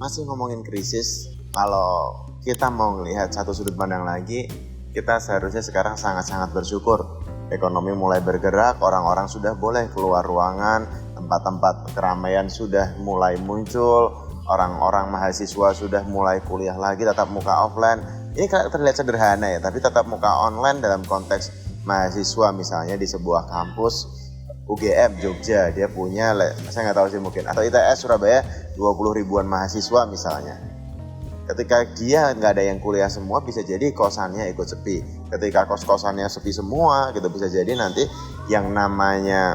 masih ngomongin krisis, kalau kita mau melihat satu sudut pandang lagi, kita seharusnya sekarang sangat-sangat bersyukur. Ekonomi mulai bergerak, orang-orang sudah boleh keluar ruangan, tempat-tempat keramaian sudah mulai muncul, orang-orang mahasiswa sudah mulai kuliah lagi tatap muka offline. Ini terlihat sederhana ya, tapi tatap muka online dalam konteks mahasiswa misalnya di sebuah kampus UGM Jogja, dia punya, saya nggak tahu sih mungkin, atau ITS Surabaya 20 ribuan mahasiswa misalnya. Ketika dia nggak ada yang kuliah semua, bisa jadi kosannya ikut sepi. Ketika kos-kosannya sepi semua, gitu bisa jadi nanti yang namanya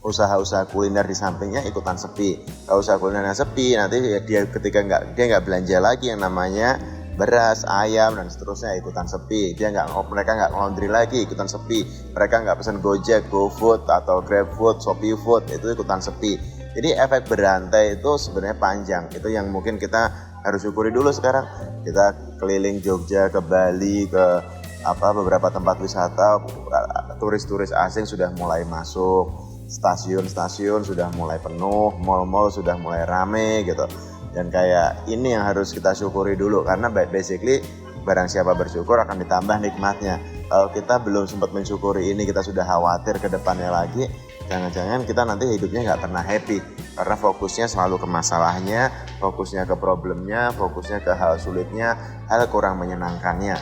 usaha-usaha kuliner di sampingnya ikutan sepi. Kalau usaha kulinernya sepi, nanti dia ketika dia nggak belanja lagi yang namanya beras, ayam dan seterusnya ikutan sepi. Mereka nggak laundry lagi, ikutan sepi. Mereka nggak pesan Gojek, GoFood atau GrabFood, ShopeeFood, itu ikutan sepi. Jadi efek berantai itu sebenarnya panjang. Itu yang mungkin kita harus syukuri dulu sekarang. Kita keliling Jogja, ke Bali, ke beberapa tempat wisata, turis-turis asing sudah mulai masuk, stasiun-stasiun sudah mulai penuh, mal-mal sudah mulai rame gitu. Dan kayak ini yang harus kita syukuri dulu, karena basically barang siapa bersyukur akan ditambah nikmatnya. Kalau kita belum sempat mensyukuri ini, kita sudah khawatir ke depannya lagi, jangan-jangan kita nanti hidupnya nggak pernah happy, karena fokusnya selalu ke masalahnya, fokusnya ke problemnya, fokusnya ke hal sulitnya, hal kurang menyenangkannya.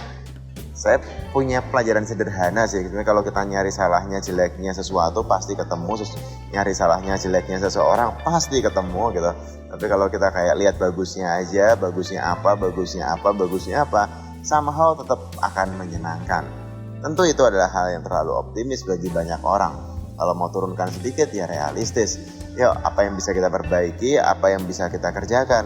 Saya punya pelajaran sederhana sih, kalau kita nyari salahnya, jeleknya sesuatu pasti ketemu, nyari salahnya, jeleknya seseorang pasti ketemu gitu. Tapi kalau kita kayak lihat bagusnya aja, bagusnya apa, somehow tetap akan menyenangkan. Tentu itu adalah hal yang terlalu optimis bagi banyak orang. Kalau mau turunkan sedikit ya realistis. Yuk, apa yang bisa kita perbaiki, apa yang bisa kita kerjakan.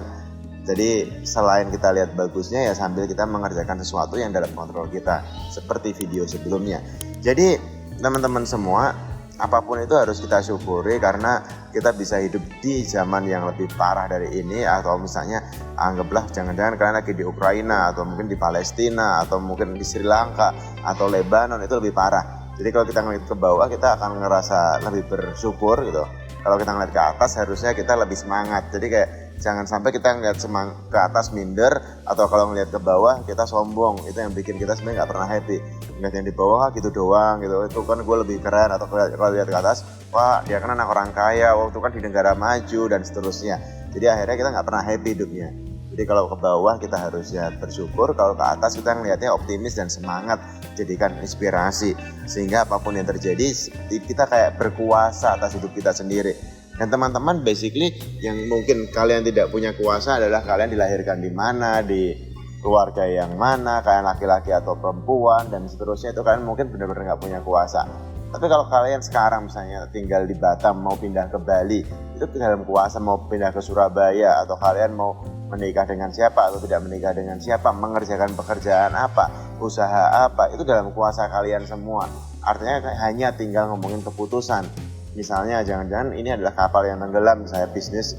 Jadi selain kita lihat bagusnya ya sambil kita mengerjakan sesuatu yang dalam kontrol kita, seperti video sebelumnya. Jadi teman-teman semua, apapun itu harus kita syukuri, karena kita bisa hidup di zaman yang lebih parah dari ini. Atau misalnya anggaplah jangan-jangan kalian lagi di Ukraina, atau mungkin di Palestina, atau mungkin di Sri Lanka atau Lebanon, itu lebih parah. Jadi kalau kita ngeliat ke bawah, kita akan ngerasa lebih bersyukur gitu. Kalau kita ngeliat ke atas, harusnya kita lebih semangat. Jadi kayak jangan sampai kita ngeliat ke atas minder, atau kalau ngeliat ke bawah kita sombong. Itu yang bikin kita sebenarnya nggak pernah happy. Ngeliat yang di bawah gitu doang gitu, itu kan gue lebih keren. Atau kalau lihat ke atas, wah dia kan anak orang kaya, wah itu kan di negara maju dan seterusnya. Jadi akhirnya kita nggak pernah happy hidupnya. Jadi kalau ke bawah kita harusnya bersyukur, kalau ke atas kita ngelihatnya optimis dan semangat, jadikan inspirasi. Sehingga apapun yang terjadi, kita kayak berkuasa atas hidup kita sendiri. Dan teman-teman, basically yang mungkin kalian tidak punya kuasa adalah kalian dilahirkan di mana, di keluarga yang mana, kalian laki-laki atau perempuan dan seterusnya, itu kalian mungkin benar-benar nggak punya kuasa. Tapi kalau kalian sekarang misalnya tinggal di Batam, mau pindah ke Bali, itu dalam kuasa. Mau pindah ke Surabaya, atau kalian mau menikah dengan siapa atau tidak menikah dengan siapa, mengerjakan pekerjaan apa, usaha apa, itu dalam kuasa kalian semua. Artinya hanya tinggal ngomongin keputusan. Misalnya jangan-jangan ini adalah kapal yang tenggelam, misalnya bisnis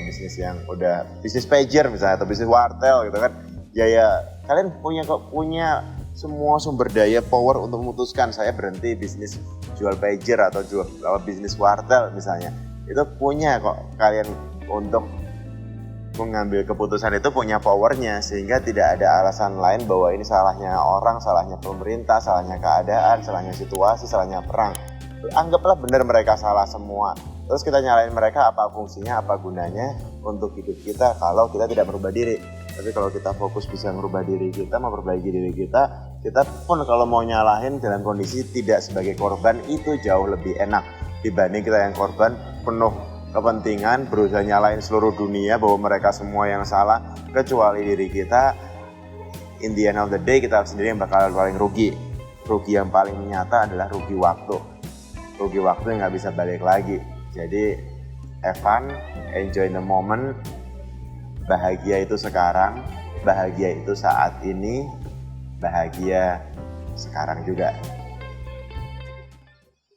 bisnis yang udah bisnis pager misalnya, atau bisnis wartel gitu kan. Ya kalian punya semua sumber daya power untuk memutuskan, saya berhenti bisnis jual pager atau jual bisnis wartel misalnya. Itu punya kok kalian untuk mengambil keputusan, itu punya powernya, sehingga tidak ada alasan lain bahwa ini salahnya orang, salahnya pemerintah, salahnya keadaan, salahnya situasi, salahnya perang. Anggaplah benar mereka salah semua, terus kita nyalain mereka, apa fungsinya, apa gunanya untuk hidup kita kalau kita tidak merubah diri. Tapi kalau kita fokus bisa merubah diri kita, memperbaiki diri kita, kita pun kalau mau nyalahin dalam kondisi tidak sebagai korban, itu jauh lebih enak dibanding kita yang korban, penuh kepentingan, berusaha nyalain seluruh dunia bahwa mereka semua yang salah kecuali diri kita. In the end of the day, kita sendiri yang bakal paling rugi. Rugi yang paling nyata adalah rugi waktu yang nggak bisa balik lagi. Jadi have fun, enjoy the moment. Bahagia itu sekarang, bahagia itu saat ini, bahagia sekarang juga.